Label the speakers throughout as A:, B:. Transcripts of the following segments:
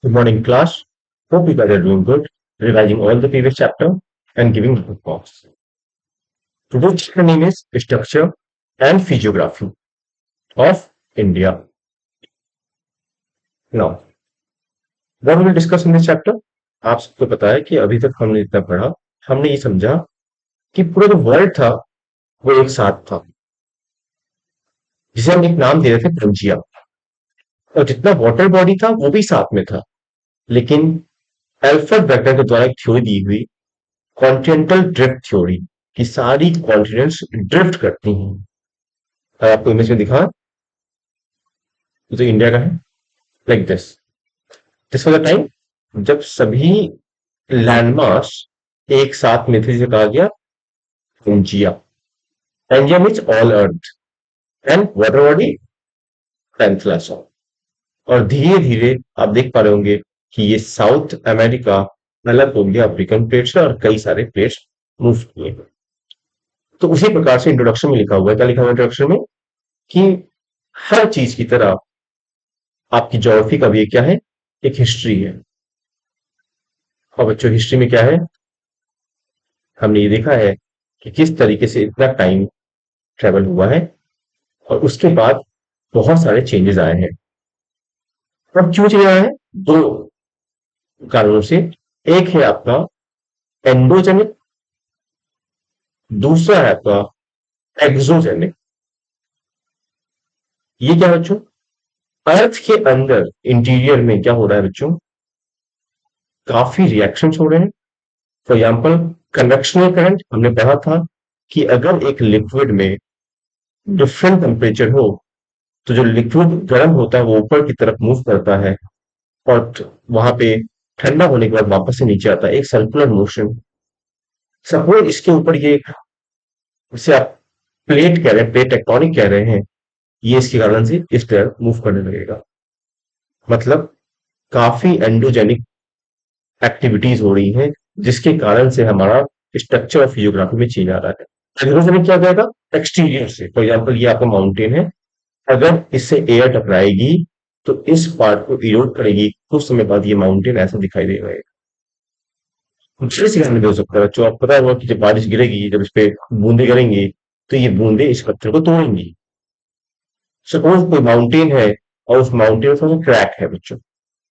A: Good morning, class. Hope you guys are doing good, revising all the previous chapter and giving good marks. Today's chapter name is Structure and Physiography of India. Now, what we will discuss in this chapter? आप सबको पता है कि अभी तक हमने जितना पढ़ा, हमने ये समझा कि पूरा जो वर्ल्ड था वो एक साथ था, जिसे हम एक नाम दे रहे थे पंजिया, और जितना वाटर बॉडी था वो भी साथ में था। लेकिन एल्फ्रेड वेगनर के द्वारा एक थ्योरी दी हुई, कॉन्टिनेंटल ड्रिफ्ट थ्योरी, कि सारी कॉन्टिनेंट्स ड्रिफ्ट करती हैं। अगर आपको इमेज में दिखा तो इंडिया का है, like this. This was the time जब सभी लैंडमास एक साथ में थे, जिसे कहा गया Pangaea. Pangaea means all earth and water body Panthalassa. और धीरे धीरे आप देख पा रहे होंगे कि ये साउथ अमेरिका अलग हो गया अफ्रीकन प्लेट से, और कई सारे प्लेट्स मूव किए। तो उसी प्रकार से इंट्रोडक्शन में लिखा हुआ है, क्या लिखा हुआ है इंट्रोडक्शन में, कि हर चीज की तरह आपकी ज्योग्राफी का भी एक क्या है, एक हिस्ट्री है। और बच्चों, हिस्ट्री में क्या है, हमने ये देखा है कि किस तरीके से इतना टाइम ट्रेवल हुआ है, और उसके बाद बहुत सारे चेंजेस आए हैं। अब क्यों चेंज आए हैं? दो कारणों से। एक है आपका एंडोजेनिक, दूसरा है आपका एक्सोजेनिक। ये क्या है बच्चों? अर्थ के अंदर इंटीरियर में क्या हो रहा है बच्चों? काफी रिएक्शंस हो रहे हैं। फॉर एग्जाम्पल, कन्वेक्शनल करंट हमने पढ़ा था कि अगर एक लिक्विड में डिफरेंट टेम्परेचर हो तो जो लिक्विड गर्म होता है वो ऊपर की तरफ मूव करता है, और वहां पे ठंडा होने के बाद वापस से नीचे आता है, एक सर्कुलर मोशन। सपोज इसके ऊपर ये, इसे आप प्लेट कह रहे हैं, प्लेट टेक्टोनिक कह रहे हैं, ये इसके कारण से इस तरह मूव करने लगेगा। मतलब काफी एंडोजेनिक एक्टिविटीज हो रही हैं, जिसके कारण से हमारा स्ट्रक्चर ऑफ जियोग्राफी में चेंज आ रहा है। एग्रोजेनिक क्या जाएगा? एक्सटीरियर से। फॉर एग्जाम्पल, ये आपका माउंटेन है, अगर इससे एयर टकराएगी तो इस पार्ट को इरोड करेगी, कुछ समय बाद ये माउंटेन ऐसा दिखाई देगा। दूसरे सिखाने में हो सकता है बच्चों, आपको पता होगा कि जब बारिश गिरेगी, जब इस पे बूंदे गिरेंगी, तो ये बूंदे इस पत्थर को तोड़ेंगी। सपोज कोई माउंटेन है, और उस माउंटेन में थोड़ा क्रैक है बच्चों,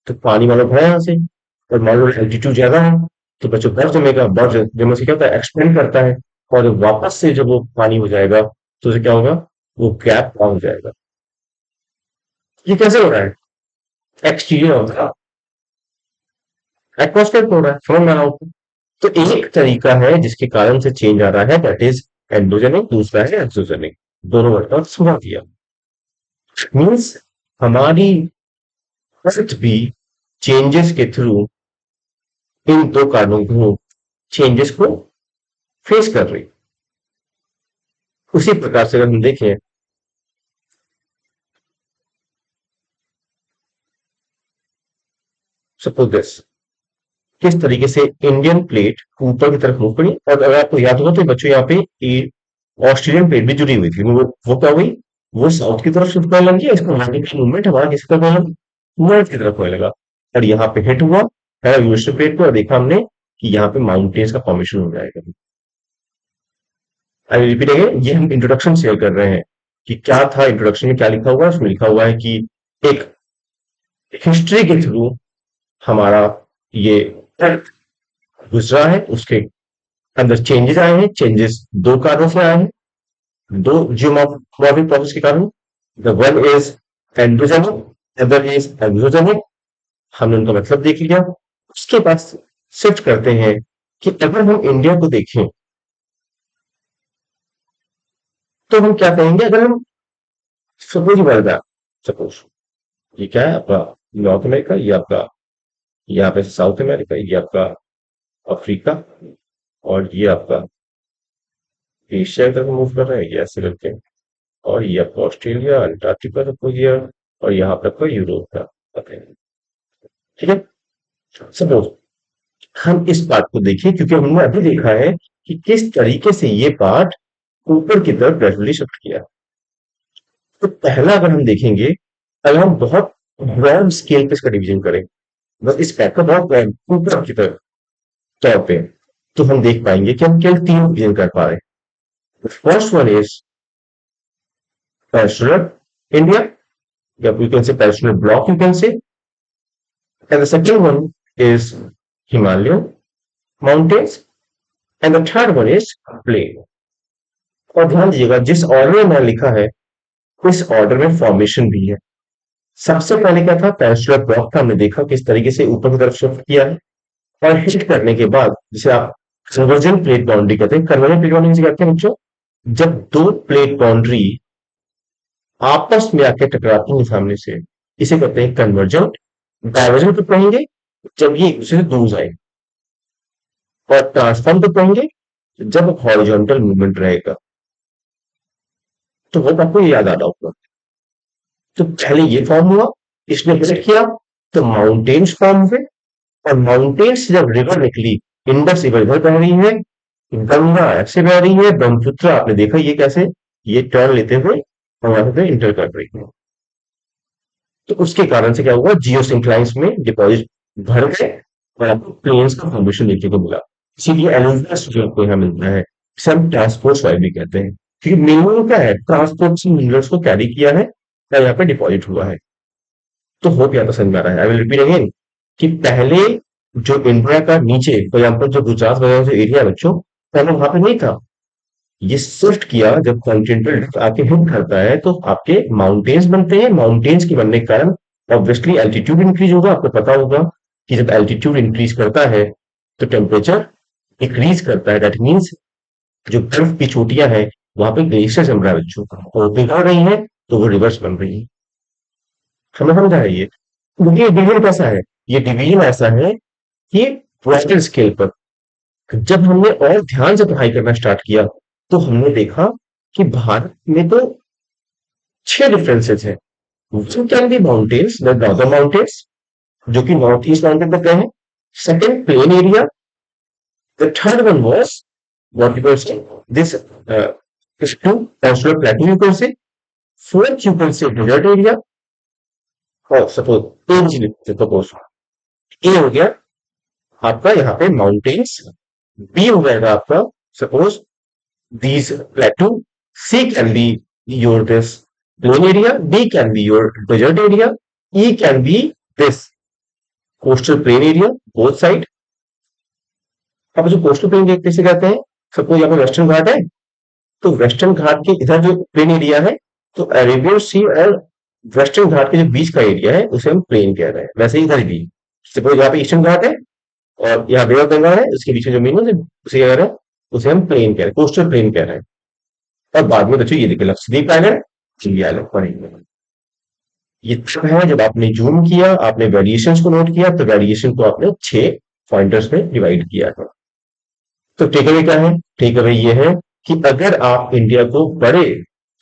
A: तो पानी मान लो भरा यहाँ से, और मान लो एल्टीट्यूड ज्यादा है, तो बच्चों बर्फ जमेगा, बर्फ जमने से क्या होता है, एक्सपेंड करता है, और वापस से जब वो पानी हो जाएगा तो उसे क्या होगा, वो गैप हो जाएगा। ये कैसे हो रहा है? एक्सटीरियर होगा, एटमॉस्फेयर हो रहा है, समझ में आ रहा हो? तो एक तरीका है जिसके कारण से चेंज आ रहा है, दैट इज एंडोजेनिक, दूसरा है एक्सोजेनिक। दोनों वर्ड का समझा दिया। मीन्स हमारी अर्थ भी चेंजेस के थ्रू, इन दो कारणों को, चेंजेस को फेस कर रही। उसी प्रकार से अगर हम देखें, सपोज दिस, किस तरीके से इंडियन प्लेट ऊपर की तरफ मूव करी, और अगर आपको याद होगा तो बच्चों यहाँ पे ऑस्ट्रेलियन प्लेट भी जुड़ी हुई थी, वो क्या हुई, वो साउथ की तरफ शिफ्ट होने लगी। इसको मैग्नेटिक मूवमेंट हमारा किस तरफ होने लगा, नॉर्थ की तरफ होने लगा, और यहाँ पे हिट हुआ है यूनिवर्सल प्लेट को, और देखा हमने कि यहाँ पे माउंटेन्स का फॉर्मेशन हो जाएगा। आई रिपीट अगेन, ये हम इंट्रोडक्शन शेयर कर रहे हैं कि क्या था इंट्रोडक्शन में, क्या लिखा हुआ है उसमें। लिखा हुआ है कि एक हिस्ट्री के थ्रू हमारा ये अर्थ गुजरा है, उसके अंदर चेंजेस आए हैं। चेंजेस दो कारणों से आए हैं, दो जियोमॉर्फिक प्रोसेस के कारण। The one is endogenic, other is exogenic. हमने उनका मतलब देख लिया। उसके बाद शिफ्ट करते हैं कि अगर हम इंडिया को देखें तो हम क्या कहेंगे। अगर हम सपोज वर्ल्ड, सपोज ये क्या है आपका नॉर्थ अमेरिका, ये आपका यहाँ पे साउथ अमेरिका, ये आपका अफ्रीका, और ये आपका एशिया की तरफ मूव कर रहा है, ये ऐसे करके, और ये आपका ऑस्ट्रेलिया, अंटार्कटिका तक हो गया, और यहाँ पर आपका यूरोप का पता है। ठीक है, सपोज हम इस पार्ट को देखें, क्योंकि हमने अभी देखा है कि किस तरीके से ये पार्ट ऊपर की तरफ ग्रेजुअली शिफ्ट किया। तो पहला अगर हम देखेंगे, अगर हम बहुत ब्रॉड स्केल पे इसका डिवीजन करें, बस इस पैक का बहुत ऊपर की तरफ तौर पे, तो हम देख पाएंगे कि हम केवल 3 डिवीजन कर पा रहे हैं। First one is peninsular India, या you can say peninsular block you can say, and the second one is Himalayan mountains, and the third one is plain. और ध्यान दीजिएगा जिस ऑर्डर में मैंने लिखा है उस ऑर्डर में फॉर्मेशन भी है। सबसे पहले क्या था, पेनिनसुलर ब्लॉक था, हमने देखा किस तरीके से ऊपर की तरफ शिफ्ट किया है, और हिट करने के बाद जिसे आप कन्वर्जन प्लेट बाउंड्री कहते हैं। कन्वर्जन प्लेट बाउंड्री से कहते हैं बच्चों, जब दो प्लेट बाउंड्री आपस में आके टकराती है सामने से, इसे कहते हैं कन्वर्जन। डाइवर्जन कब कहेंगे, जब ये एक दूसरे से दूर जाए। और ट्रांसफॉर्म कब कहेंगे, जब हॉरिजॉन्टल मूवमेंट रहेगा। तो वो आपको ये याद आ रहा होगा। तो पहले ये फॉर्म हुआ, इसने हिट किया तो माउंटेन्स फॉर्म हुए, और माउंटेन्स से जब रिवर निकली, इंडस रिवर इधर बह रही है, गंगा ऐसे बह रही है, ब्रह्मपुत्र आपने देखा ये कैसे, ये टर्न लेते हुए हमारे पे इंटर कर रही है। तो उसके कारण से क्या हुआ, जियो सिंक्लाइंस में डिपॉजिट भर गए, और आपको प्लेन्स का फॉर्मेशन देखने को मिला। इसीलिए एलोवियस जो आपको यहाँ मिलता है, इसे हम ट्रांसपोर्ट सॉइल भी कहते हैं, क्योंकि मिनरल क्या है, ट्रांसपोर्ट से मिनरल्स को कैरी किया है और यहाँ पे डिपॉजिट हुआ है। तो हो गया तो समझ में आ रहा है। आई विल रिपीट अगेन कि पहले जो इंडिया का नीचे फॉर एग्जाम्पल जो गुजरात वगैरह जो एरिया है बच्चों, पहले वहां पे नहीं था। ये शिफ्ट किया जब कॉन्टिनेंटल ड्रिफ्ट आके हिट करता है तो आपके माउंटेन्स बनते हैं। माउंटेन्स के बनने के कारण ऑब्वियसली एल्टीट्यूड इंक्रीज होगा। आपको पता होगा कि जब एल्टीट्यूड इंक्रीज करता है तो टेम्परेचर इंक्रीज करता है। दैट मीन्स जो बर्फ की चोटियां हैं वहां पे ग्लेशियर जम रहा है बच्चों, और पिघल रही है तो वो रिवर्स बन रही है। हमें समझ है ये, क्योंकि ये डिवीजन कैसा है, ये डिवीजन ऐसा है कि ग्लोबल स्केल पर जब हमने और ध्यान से पढ़ाई करना स्टार्ट किया तो हमने देखा कि भारत में तो 6 डिफरेंसेस है। One can be mountains, the northern mountains, जो कि नॉर्थ ईस्ट माउंटेन तक गए हैं। Second plain area, the third one was what you can say this is two peninsular plateau you can say, fourth you can say desert area, और suppose suppose ए हो गया आपका यहाँ पे माउंटेन्स, बी हो जाएगा आपका suppose these plateau, C can be your this plain area, D can be your desert area, E can be this coastal plain area, both side। अब जो कोस्टल प्लेन देखते से कहते हैं, सपोज यहाँ पे वेस्टर्न घाट है, तो वेस्टर्न घाट के इधर जो प्लेन एरिया है, तो अरेबियन सी और वेस्टर्न घाट के जो बीच का एरिया है उसे हम प्लेन कह रहे हैं। वैसे ही इधर भी सपोज यहाँ पे ईस्टर्न घाट है और यहाँ बे ऑफ बंगाल है, उसके बीच में जो मीन है उसे क्या कह रहे हैं, उसे हम प्लेन कह रहे हैं, कोस्टल प्लेन कह रहे हैं। और बाद में बच्चों ये देखिए लक्षद्वीप आइलैंड, चिली आइलैंड पढ़ेंगे। ये तब है जब आपने जूम किया, आपने वेरिएशंस को नोट किया, तो वेरिएशन को आपने 6 पॉइंटर्स में डिवाइड किया था। तो टेक अवे क्या है, टेक अवे ये है कि अगर आप इंडिया को बड़े,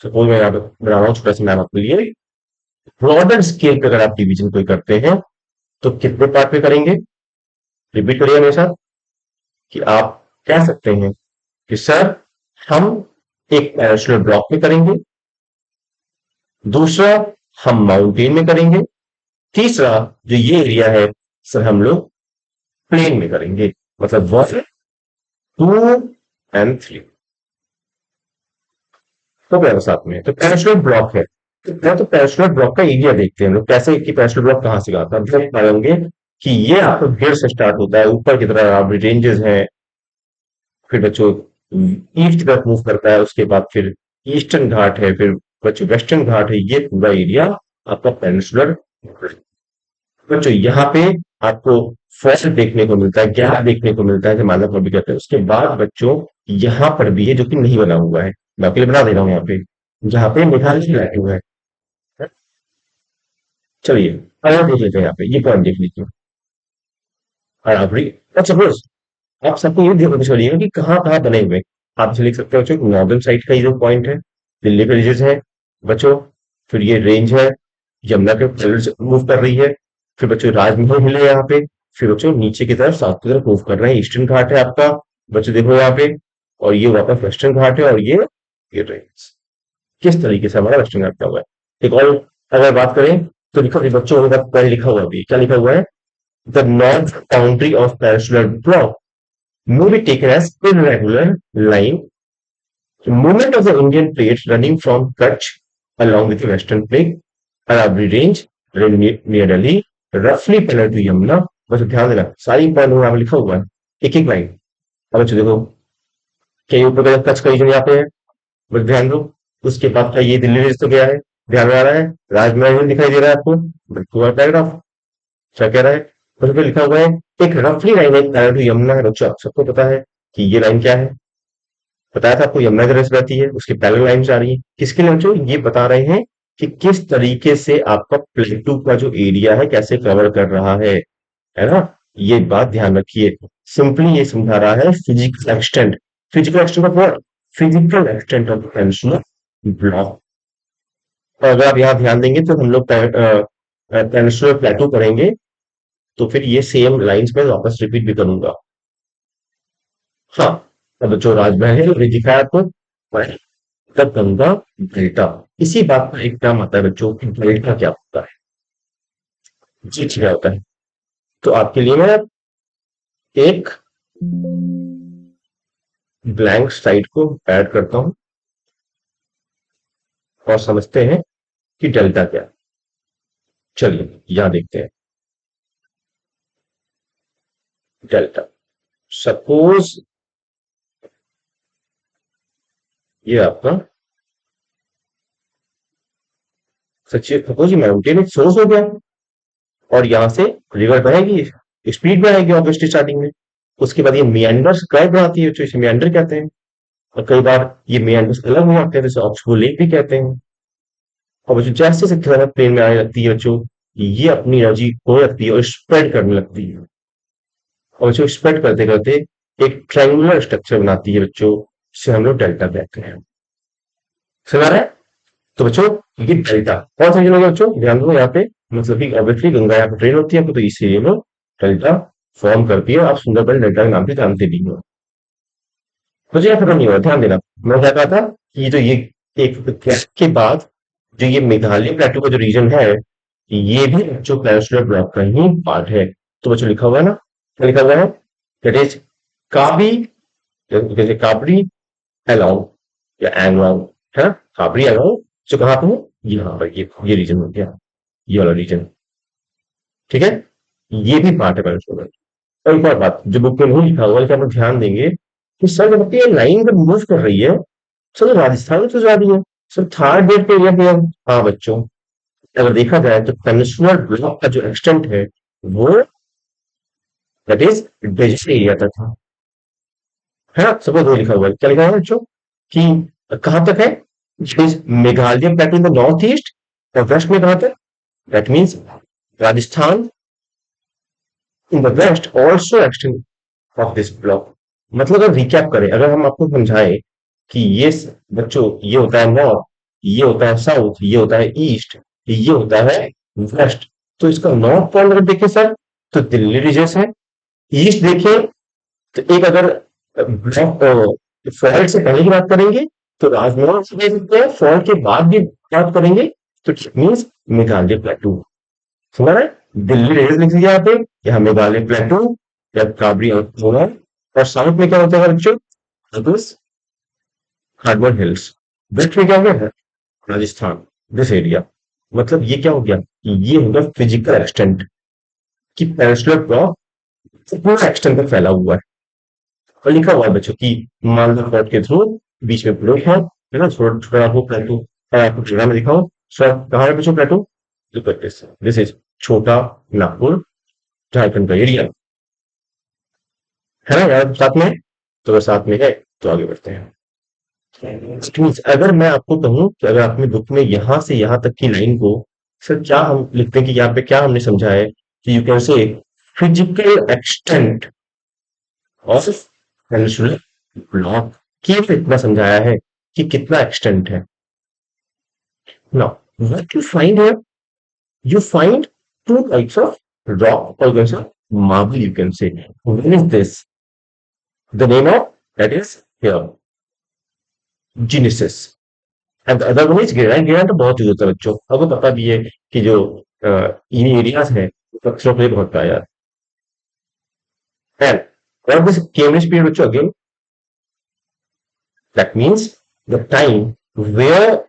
A: सपोज मैं यहाँ पे बना रहा हूँ छोटा सा मैप आपके लिए, ब्रॉडर स्केल पे अगर आप डिवीजन कोई करते हैं तो कितने पार्ट में करेंगे, रिपीट करिए मेरे साथ, कि आप कह सकते हैं कि सर हम एक पेनिनसुलर ब्लॉक में करेंगे, दूसरा हम माउंटेन में करेंगे, तीसरा जो ये एरिया है सर हम लोग प्लेन में करेंगे। मतलब 1 2 एंड 3 तो प्यारा साथ में। तो पेनिनसुलर ब्लॉक है, तो पेनिनसुलर ब्लॉक का एरिया देखते हैं हम लोग कैसे, कि पेनिनसुलर ब्लॉक कहां से आता है। हम पाएंगे कि ये आपको गिर से स्टार्ट होता है, ऊपर की तरफ आप रेंजेस हैं, फिर बच्चों ईस्ट की तरफ मूव करता है, उसके बाद फिर ईस्टर्न घाट है, फिर बच्चों वेस्टर्न घाट है। ये पूरा एरिया आपका पेनिनसुलर। बच्चों यहाँ पे आपको फॉल्ट देखने को मिलता है, गैप देखने को मिलता है, हिमालय पर भी कहते हैं। उसके बाद बच्चों यहाँ पर भी है जो कि नहीं बना हुआ है, मैं आपके लिए बना दे रहा हूँ यहाँ पे, जहाँ पे मेघालय प्लेटू है। चलिए अगर देख लेते हैं यहाँ पे, ये पॉइंट देख लीजिए। और आप सपोज आप सबको ये देखो चलिएगा कि कहाँ कहाँ बने हुए। आप इसे लिख सकते हो बच्चों, नॉर्दर्न साइड का ये जो पॉइंट है दिल्ली के रीजन है बच्चों, फिर ये रेंज है यमुना के मूव कर रही है, फिर बच्चों राजमहल हिल है यहाँ पे, फिर बच्चों नीचे की तरफ साउथ की तरफ मूव कर रहे हैं, ईस्टर्न घाट है आपका बच्चों देखो यहाँ पे, और ये वापस वेस्टर्न घाट है, और ये रेंज। किस तरीके से हमारा वेस्टर्न घाट का हुआ है। एक और अगर बात करें तो लिखो बच्चों पहले लिखा हुआ भी क्या लिखा हुआ है, the north boundary of peninsular block may be taken as irregular line. The movement of the Indian plate running from Kutch along with the Western Plate, Arabi Range, near Delhi, roughly parallel to Yamuna. बस ध्यान देना सारी point वहां पे लिखा हुआ है एक एक लाइन। अब अच्छा देखो क्या ऊपर का कच्छ का रीजन यहाँ पे है, बस ध्यान दो। उसके बाद का ये दिल्ली रीजन तो गया है, ध्यान में आ रहा है। राजमहल दिखाई दे रहा है आपको, पूरा पैराग्राफ क्या कह रहा है। उस पर लिखा हुआ है एक रफली लाइन है पैरेलल टू यमुना है। बच्चों आप सबको पता है कि ये लाइन क्या है, बताया था आपको यमुना की बहती है, उसकी पैरेलल लाइन्स आ रही है। किसके लिए बच्चों, ये बता रहे हैं कि किस तरीके से आपका प्लेटू का जो एरिया है कैसे कवर कर रहा है ना। ये बात ध्यान रखिए। सिंपली ये समझा रहा है physical extent, physical extent of what, physical extent of peninsular block. और अगर आप यहाँ ध्यान देंगे तो हम लोग पेनिनसुलर प्लेटू करेंगे, तो फिर ये सेम लाइंस में वापस रिपीट भी करूंगा। हाँ, अब जो राजमहल है वो दिखा है आपको, तब गंगा डेल्टा। इसी बात का एक नाम आता है बच्चों की डेल्टा क्या होता है, जी क्या होता है। तो आपके लिए मैं एक ब्लैंक साइड को ऐड करता हूं और समझते हैं कि डेल्टा क्या है। चलिए यहां देखते हैं डेल्टा। सपोज ये आपका सचिव सपोज ये माउंटेन एक सोर्स हो गया और यहां से रिवर बहेगी, स्पीड में आएगी ऑब्वियसली स्टार्टिंग में। उसके बाद ये मियांडर्स ड्राइव बनाती है, तो इसे मियांडर कहते हैं। और कई बार ये मियांडर्स अलग हो जाते हैं, जैसे ऑक्सबो लेक भी कहते हैं। और बच्चों जैसे जैसे थोड़ा प्लेन में आने लगती है बच्चों, ये अपनी एनर्जी खो लगती है और स्प्रेड करने लगती है। और बच्चों स्प्रेड करते करते एक ट्रायंगुलर स्ट्रक्चर बनाती है बच्चों, जिसे हम लोग डेल्टा कहते हैं। समझ आ रहा है। तो बच्चों ये डेल्टा कौन सा रीजन हो गया बच्चों, ध्यान दो यहाँ पे। मतलब कि ऑब्वियसली गंगा यहाँ पे ट्रेन होती है आपको, तो इसीलिए में डेल्टा फॉर्म करती है। आप सुंदरबन डेल्टा के नाम से जानते भी हो। मुझे यह खत्म नहीं हुआ, ध्यान देना। मैं क्या कहा था कि जो ये एक गैप के बाद जो ये मेघालय प्लेटू का जो रीजन है, ये भी बच्चों पेनिनसुलर ब्लॉक का ही पार्ट है। तो बच्चों लिखा हुआ है ना, क्या लिखा हुआ है, दैट इज काबी, जैसे काबरी अलाउ या एंगलाउ, है ना। काबरी अलाउ जो कहाँ पे है, यहाँ पर ये रीजन हो गया, ये वाला रीजन। ठीक है, ये भी पार्ट है पेनिनसुलर। और एक और बात जो बुक में नहीं लिखा हुआ, लेकिन आप लोग ध्यान देंगे कि सर जब ये लाइन जब मूव कर रही है, सर राजस्थान में तो जा रही है, सर थार डेट पे एरिया पे है। हाँ बच्चों, अगर देखा जाए तो पेनिनसुलर ब्लॉक का जो एक्सटेंट है वो दैट इज डेजर्ट एरिया तक था, है ना। सपोज वो लिखा हुआ है, क्या लिखा है बच्चों कि कहां तक है, Meghalaya plateau in the north east, और वेस्ट में कहां तक, that means Rajasthan in the west also extend of this block. मतलब अगर रिकैप करें, अगर हम आपको समझाएं कि ये बच्चों ये होता है नॉर्थ, ये होता है साउथ, ये होता है ईस्ट, ये होता है वेस्ट। तो इसका नॉर्थ पॉइंट अगर देखें सर तो दिल्ली रीजन है। ईस्ट देखें तो एक अगर फॉल्ट से पहले की बात करेंगे तो राजमहल से देख सकते हैं, फॉल्ट के बाद भी बात करेंगे तो मीन्स मेघालय प्लेटू। समझ रहे हैं? दिल्ली रेज लिख दिया यहाँ पे, यहाँ मेघालय प्लेटू या काबरी और साउथ में क्या होता है बच्चों, हार्डवर हिल्स। वेस्ट में क्या हो गया, राजस्थान, दिस एरिया। मतलब ये क्या हो गया, ये हो गया फिजिकल एक्सटेंट कि पेनिनसुलर ब्लॉक पूरा एक्सटेंट तक फैला हुआ है। और लिखा हुआ है बच्चों की मालदा फोर्ट के थ्रू बीच में ब्लॉक है ना, छोटा छोटा आपको प्लेटू आपको ट्रेना में दिखाओ सर कहाँ है बच्चों प्लेटू, दिस इज छोटा नागपुर झारखंड का एरिया, है ना यार साथ में। तो अगर साथ में है तो आगे बढ़ते हैं। अगर मैं आपको कहूं कि अगर आपने बुक में यहां से यहां तक की लाइन को, सर क्या हम लिखते हैं कि यहाँ पे क्या हमने समझा है कि यू कैन से physical extent of peninsular block, केवल इतना समझाया है कि कितना एक्सटेंट है। Now what you find here, you find two types of rock or you can say marble, you can say. One is this, the name of that is here genesis, and the other one is granite। granite तो बहुत use होता है बच्चों, आपको पता भी है कि जो इन एरियाज है पत्थरों पे बहुत पाया जाता है। And what this Cambridge period बच्चों again, that means the time where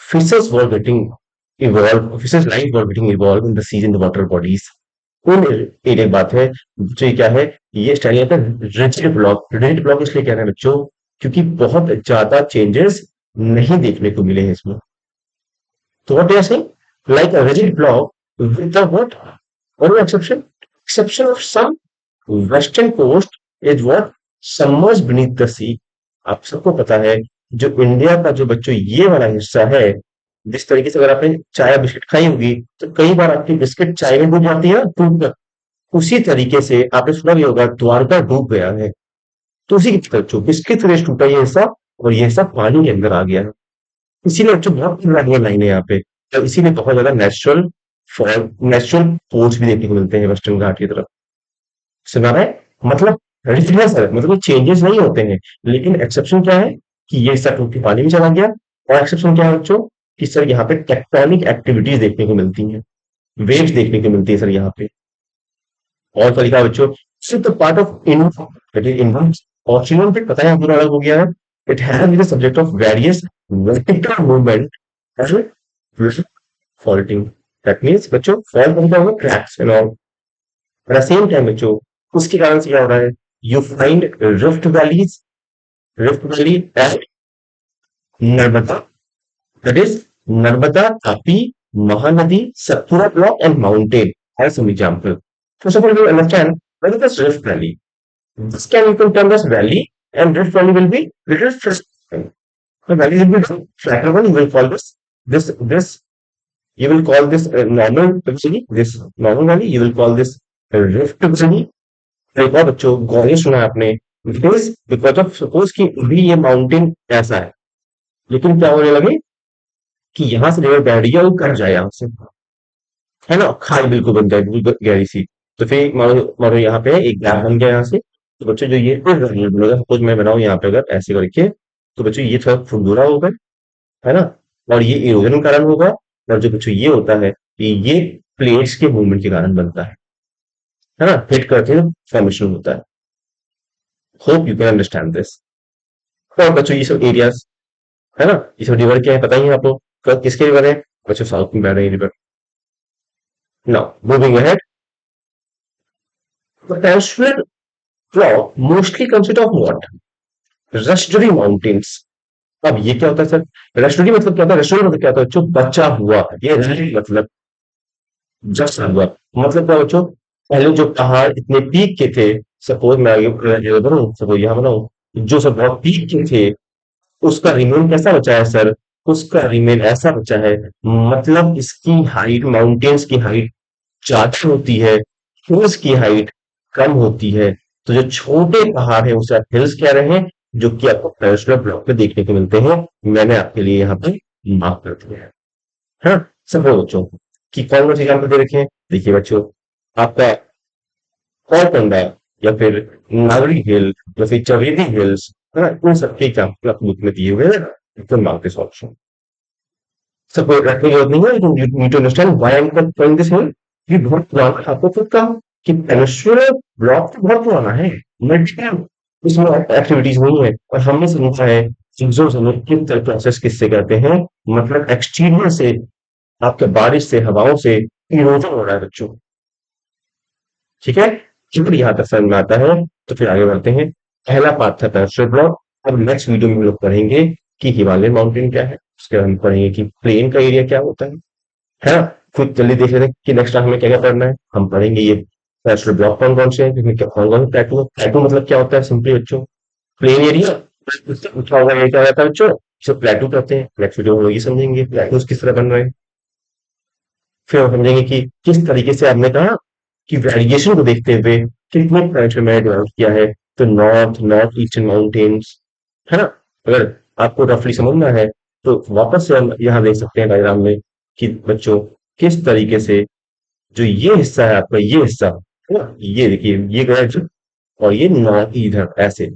A: fishes were getting evolved, fishes life were getting evolved in the seas in the water bodies. उन एरिया की बात है। जो ये क्या है, ये स्टाइल है रिजिड ब्लॉक इसलिए कह रहे हैं बच्चों, क्योंकि बहुत ज्यादा चेंजेस नहीं देखने को मिले हैं इसमें। तो what you saying, like a rigid block with the what, और exception, exception of some western coast is what, submerged beneath the sea. आप सबको पता है जो इंडिया का जो बच्चों ये वाला हिस्सा है, जिस तरीके से अगर आपने चाय बिस्किट खाई होगी तो कई बार आपकी बिस्किट चाय में डूब जाती है ना, डूब कर। उसी तरीके से आपने सुना भी होगा द्वारका डूब गया है। तो उसी की तरह जो बिस्किट से टूटा ये हिस्सा, और ये हिस्सा पानी के अंदर आ गया है। इसीलिए बच्चों बहुत पुरानी लाइन है यहाँ पे, तो इसीलिए बहुत ज्यादा नेचुरल फॉल, नेचुरल पोर्स भी देखने को मिलते हैं वेस्टर्न घाट की तरफ। सुना है, मतलब रिचनेस है, मतलब चेंजेस नहीं होते हैं। लेकिन एक्सेप्शन क्या है कि ये हिस्सा टूट के पानी में चला गया। और एक्सेप्शन क्या है बच्चों, कि सर यहाँ पे टेक्टोनिक एक्टिविटीज देखने को मिलती हैं, वेव्स देखने को मिलती है सर यहाँ पे। और क्या लिखा है बच्चों, सिर्फ the part of inverse Australian पे पता है पूरा अलग हो गया है। It has the subject of various vertical movement and faulting. That means बच्चों फॉल बनता होगा cracks and all. At the same time बच्चों उसके कारण से क्या हो रहा है, you find rift valley at Narmada, that is Narmada, Tapi, Mahanadi, Satpura block and mountain as some example. First of all, we understand what is this Rift Valley. This can you can term as valley, and Rift Valley will be little flat. The valley will be flatter one. You will call this you will call this normal valley. This normal valley. You will call this Rift Valley. एक और बच्चों गौरी सुना है आपने, because of suppose कि भी ये mountain ऐसा है, लेकिन क्या होने लगे कि यहाँ से रिवर बह रही है और कट जाए यहाँ से, है ना, खाई बिल्कुल बन जाए, बिल्कुल गहरी सी। तो फिर मानो मानो यहाँ पे एक गैप बन गया यहाँ से, तो बच्चों जो ये सपोज मैं बनाऊं यहाँ पे अगर ऐसे करके, तो बच्चों ये थोड़ा खुरदुरा होगा, है ना, और ये इरोजन के कारण होगा। और जो बच्चों ये होता है कि ये प्लेट्स के मूवमेंट के कारण बनता है ना, हिट करके फॉर्मेशन होता है। Hope you can understand this. और बच्चों ये सब एरियाज, है ना, ये सब रिवर क्या है पता ही है आपको, किसके रिवर है बच्चों, साउथ में बह रहे हैं river. Now moving ahead, the Peninsula Floor mostly consists of what? Rashtree Mountains. अब ये क्या होता है सर, रशुरी मतलब क्या होता है, रशुरी मतलब क्या होता है जो बचा हुआ, ये रशुरी मतलब जस्ट हुआ, मतलब क्या बच्चों, पहले जो पहाड़ इतने पीक के थे, सपोज मैं आगे बनाऊं, सपोज यहाँ बनाऊं, जो सब बहुत पीक के थे उसका रिमेन कैसा बचा है सर, उसका रिमेन ऐसा बचा है, मतलब इसकी हाइट, माउंटेन्स की हाइट ज्यादा होती है, हिल्स की हाइट कम होती है। तो जो छोटे पहाड़ है उसे आप हिल्स कह रहे हैं, जो कि आपको पेनिनसुलर ब्लॉक में देखने को मिलते हैं। मैंने आपके लिए यहाँ पे मार्क कर दिया है। हाँ, सब बच्चों कि कौन कौन से एग्जाम्पल दे रखे हैं, देखिए बच्चों, आपका कौलकोंडा, या फिर नागरी हिल, या फिर चवेदी हिल्स, है ना, इन सबके एग्जाम्पल आपको बुक में दिए हुए हैं। एकदम मार्क दिस ऑप्शन। सपोर्ट रखने की जरूरत नहीं है, लेकिन you need to understand why I am going this hill. ये बहुत पुराना, आपको खुद का कि पेनिनसुलर ब्लॉक तो बहुत पुराना है, मल्टीपल इसमें एक्टिविटीज नहीं है, और हमने समझा है चीजों से किस तरह प्रोसेस किससे कहते हैं, मतलब एक्सटीरियर से, आपके बारिश से, हवाओं से इरोजन हो रहा है बच्चों। ठीक है, फिर यहाँ तक समझ में आता है, तो फिर आगे बढ़ते हैं। पहला पार्ट था पेनिनसुलर ब्लॉक। अब नेक्स्ट वीडियो में हम लोग पढ़ेंगे कि हिमालयन माउंटेन क्या है, उसके बाद हम पढ़ेंगे कि प्लेन का एरिया क्या होता है ना। खुद जल्दी देख लेते हैं कि नेक्स्ट हमें क्या क्या पढ़ना है। हम पढ़ेंगे ये पेनिनसुलर ब्लॉक कौन कौन से हैं, जिसमें कौन कौन से प्लेटू, प्लेटू मतलब क्या होता है सिंपली बच्चों, प्लेन एरिया, उससे पूछा होगा ये क्या रहता है बच्चों, इसे प्लेटू कहते हैं। नेक्स्ट वीडियो में हम लोग ये समझेंगे प्लेटूज किस तरह बन रहे हैं। फिर हम समझेंगे कि किस तरीके से आपने कहा कि वेरिएशन को देखते हुए कितने पेनिनसुला मैंने डेवलप किया है। तो नॉर्थ नॉर्थ ईस्टर्न माउंटेन्स, है ना, अगर आपको रफली समझना है तो वापस से हम यहाँ देख सकते हैं डायग्राम में कि बच्चों किस तरीके से जो ये हिस्सा है आपका, ये हिस्सा है ना, ये देखिए ये गया जो, और ये नॉर्थ इधर ऐसे,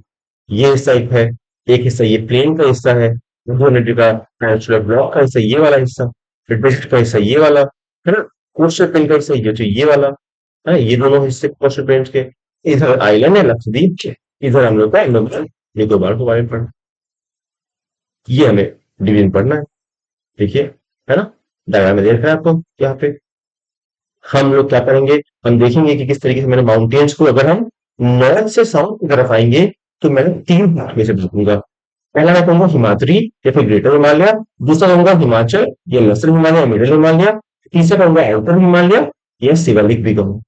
A: ये हिस्सा एक हिस्सा ये प्लेन का हिस्सा है, का पेनिनसुलर ब्लॉक का हिस्सा ये वाला हिस्सा, फिर डिस्ट्रिक्ट का हिस्सा ये वाला, है ना, कोस्टल प्लेन का हिस्सा ये जो ये वाला है, ये दोनों हिस्से कोस्टल प्लेन के। इधर आइलैंड है लक्षद्वीप, इधर हम लोग का अंडमान निकोबार के बारे में पढ़ना, ये हमें डिवीजन पढ़ना है। देखिए, है ना, डायग्राम में देख रहे हैं आपको यहाँ पे। हम लोग क्या करेंगे, हम देखेंगे कि किस तरीके से मैंने माउंटेन्स को, अगर हम नॉर्थ से साउथ की तरफ आएंगे तो मैं तीन पार्ट में से बांटूंगा। पहला मैं कहूंगा हिमाद्री या फिर ग्रेटर हिमालय, दूसरा कहूंगा हिमाचल या लेसर हिमालय या मिडिल हिमालय, तीसरा कहूंगा आउटर हिमालय या शिवालिक भी कहूँ।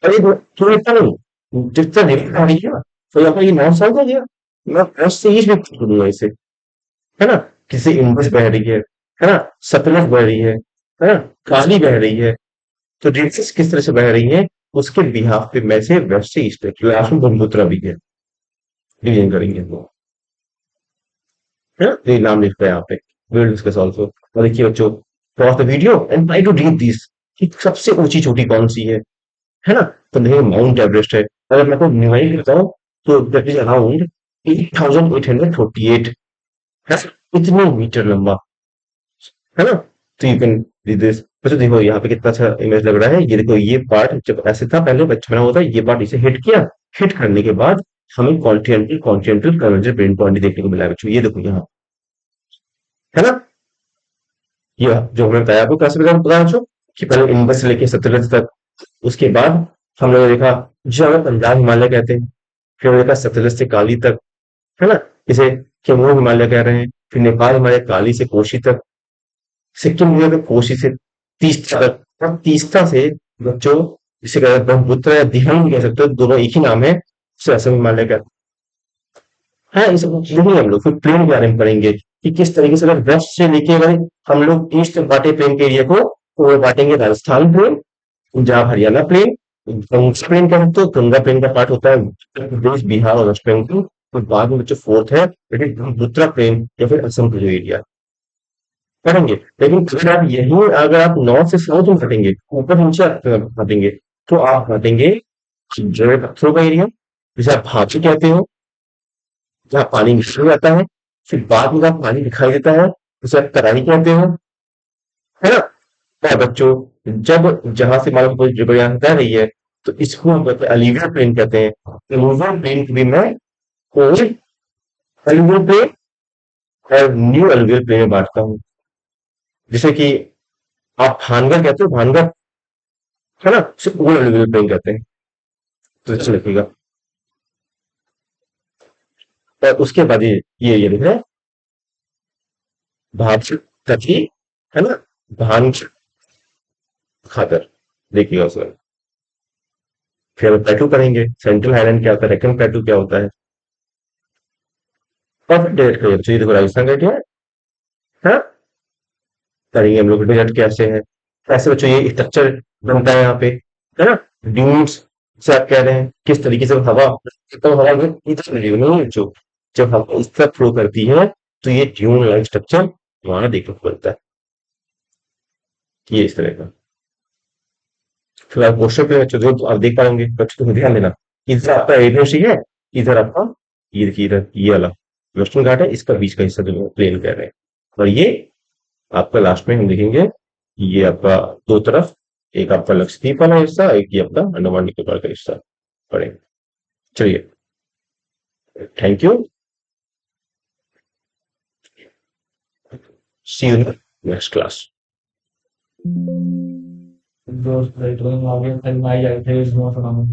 A: अरे तो इतना नहीं, जितना देखा रही है, तो यहाँ पर ये नॉर्थ साउथ हो गया, मैं वेस्ट से ईस्ट में करूंगा इसे, है ना, किसी इंडस बह रही है ना, सतलज बह रही है ना, काली बह रही है, तो रिवर्स किस तरह से बह रही है, उसके बिहाफ पे मैं से वेस्ट से ईस्ट तक लास्ट में ब्रह्मपुत्र भी है, डिवीजन करेंगे वो, है ना, ये नाम लिखता है यहाँ पे, विल डिस्कस ऑल्सो। और देखिए बच्चों, pause the video and try to read this, कि सबसे ऊंची चोटी कौन सी है ना, तो देखिए माउंट एवरेस्ट है, अगर मैं को डिवाइड करता हूँ तो दैट इज अराउंड 8848 है, इतने मीटर लंबा, है ना, तो यू कैन रीड दिस। बच्चों देखो यहाँ पे कितना अच्छा इमेज लग रहा है, ये देखो, ये पार्ट जब ऐसे था पहले बच्चा बना होता है, ये पार्ट इसे हिट किया, हिट करने के बाद हमें continental continental convergent brain point देखने को मिला है बच्चों, ये देखो यहाँ, है ना, ये जो हमने बताया आपको कैसे बताया बच्चों, कि पहले इंडस से लेके सतलज तक, उसके बाद हम लोगों ने देखा जो हमें पंजाब हिमालय कहते हैं, फिर हमने देखा सतलज से काली तक, है ना, इसे कैमूर हिमालय कह रहे हैं, फिर नेपाल हिमालय काली से कोशी तक, सिक्किम हिमालय कोशी से तीसरा तक, और तीसरा से बच्चों जिसे कहते हैं ब्रह्मपुत्र या दिहंग भी कह सकते हो, दोनों एक ही नाम है, उसे असम हिमालय का है। ये सब चीजें ही हम लोग फिर प्लेन के बारे में पढ़ेंगे, कि किस तरीके से अगर वेस्ट से लेके अगर हम लोग ईस्ट तक बांटे प्लेन के एरिया को, तो वो बांटेंगे Rajasthan plain, Punjab Haryana plain, Ganga plain का तो गंगा प्लेन का पार्ट होता है उत्तर प्रदेश बिहार और वेस्ट बंगाल, तो बाद में बच्चों फोर्थ है ब्रह्मपुत्र प्लेन या फिर असम का जो एरिया करेंगे। लेकिन अगर आप यही, अगर आप नॉर्थ से साउथ में हटेंगे, ऊपर नीचे हटेंगे, तो आप हटेंगे जड़ पत्थरों का एरिया, जिसे आप भापी कहते हो, जहाँ पानी मिश्र हो जाता है, फिर बाद में जहाँ पानी दिखाई देता है उसे आप तराई कहते हो, है ना। और बच्चों, जब जहां से मान लो कोई रिवर यहाँ बह रही है, तो इसको हम कहते हैं अलुवियल प्लेन कहते हैं। अलुवियल प्लेन को भी मैं ओल्ड अलुवियल प्लेन और न्यू अलुवियल प्लेन में बांटता हूँ। जैसे कि आप भानगढ़ कहते हो, भानगढ़, है ना, उसे ओल्ड अलुवियल प्लेन कहते हैं, तो अच्छा लगेगा। और उसके बाद ये लिख रहे हैं भाप तभी, है ना, भान खातर, देखिएगा उसमें। फिर हम प्लेटू करेंगे, सेंट्रल हाईलैंड क्या होता है, डेक्कन प्लेटू क्या होता है, और फिर डेट करिए, तो ये देखो राजस्थान का क्या है, करेंगे हम लोग रिजल्ट कैसे है, कैसे बच्चों ये स्ट्रक्चर बनता है यहाँ पे, है ना, ड्यून्स से आप कह रहे हैं किस तरीके से हवा, तो हवा में इधर ड्यून नहीं है, जो जब हवा इस तरफ फ्लो करती है तो ये ड्यून लाइक स्ट्रक्चर वहां देखने को मिलता है, ये इस तरह का। फिर आप क्वेश्चन पे बच्चों जो तो आप देख पाएंगे, बच्चों को ध्यान देना, इधर आपका एविडेंस है, इधर आपका, ये देखिए इधर ये वाला वेस्टर्न घाट है, इसका बीच का हिस्सा जो प्लेन कह रहे हैं, और ये आपका लास्ट में हम देखेंगे, ये आपका दो तरफ, एक आपका लक्षद्वीप वाला हिस्सा, एक ये आपका अंडमान निकोबार का हिस्सा पड़ेगा। चलिए, thank you, see you next class.
B: Those like going away and my ideas not around.